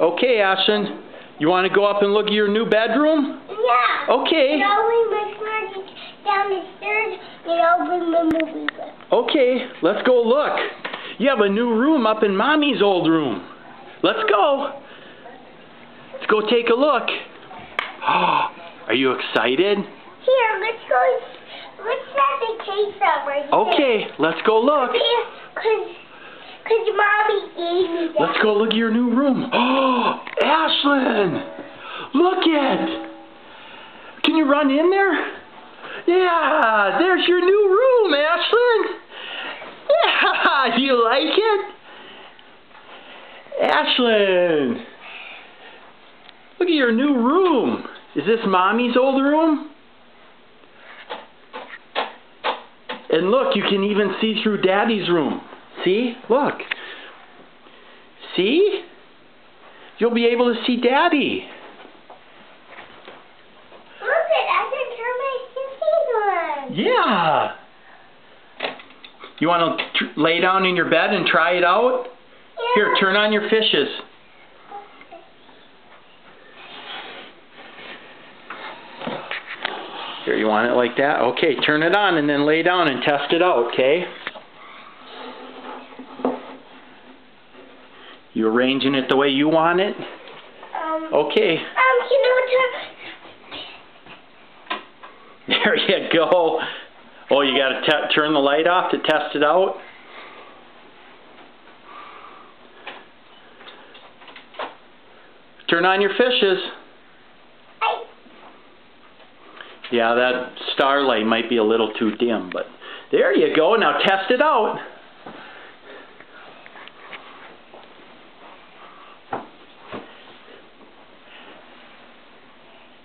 Okay, Ashlyn. You want to go up and look at your new bedroom? Yeah. Okay. You know, we went down the stairs, bring the movie book. Okay, let's go look. You have a new room up in Mommy's old room. Let's go. Let's go take a look. Are you excited? Here, let's go. Let's set the case up right here. Okay, let's go look. Because Mommy gave me that. Let's go look at your new room. Oh, Ashlyn! Look it! Can you run in there? Yeah, there's your new room, Ashlyn. Yeah, do you like it? Ashlyn! Look at your new room. Is this Mommy's old room? And look, you can even see through Daddy's room. See? Look. See? You'll be able to see Daddy. Look it, I can turn my TV on. Yeah. You want to lay down in your bed and try it out? Yeah. Here, turn on your fishes. Here, you want it like that? Okay, turn it on and then lay down and test it out, okay? You arranging it the way you want it? Okay. There you go. Oh, you got to turn the light off to test it out? Turn on your fishes. Yeah, that starlight might be a little too dim, but there you go. Now test it out.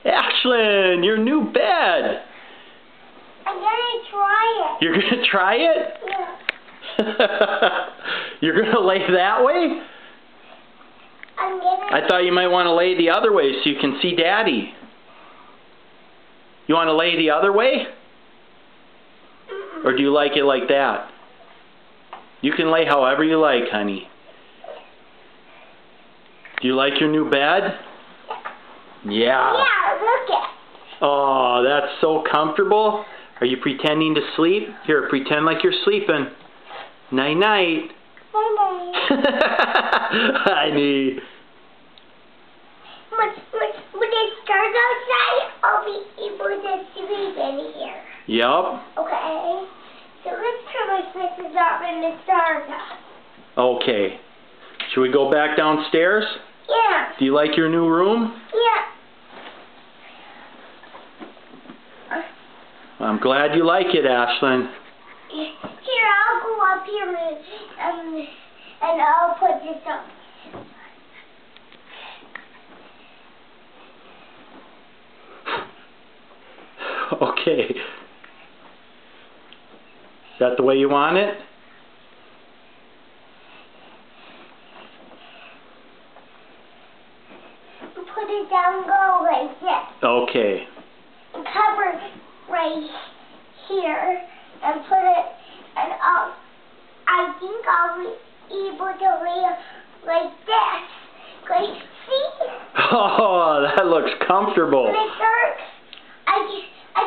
Ashlyn, your new bed. I'm going to try it. You're going to try it? Yeah. You're going to lay that way? I thought you might want to lay the other way so you can see Daddy. You want to lay the other way? Or do you like it like that? You can lay however you like, honey. Do you like your new bed? Yeah. Yeah, look it. Oh, that's so comfortable. Are you pretending to sleep? Here, pretend like you're sleeping. Night-night. Bye-bye. Honey. When it starts outside, I'll be able to sleep in here. Yup. Okay. So let's turn my switches off and the stars off. Okay. Should we go back downstairs? Yeah. Do you like your new room? Yeah. I'm glad you like it, Ashlyn. Here, I'll go up here and I'll put this up. Okay. Is that the way you want it? Put it down, go like this. Okay. Cover it right here and put it, and I think I'll be able to lay it like this. Like, see? Oh, that looks comfortable. When it dark, I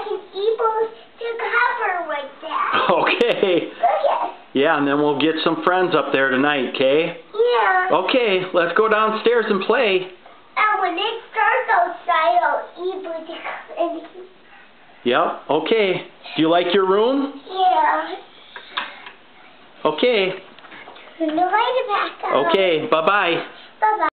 can able to cover like that. Okay. Look at it. Yeah, and then we'll get some friends up there tonight, okay? Yeah. Okay, let's go downstairs and play. And when it starts outside, I'll able to come in. Yep, okay. Do you like your room? Yeah. Okay. Turn the light back on. Okay, bye-bye. Bye-bye.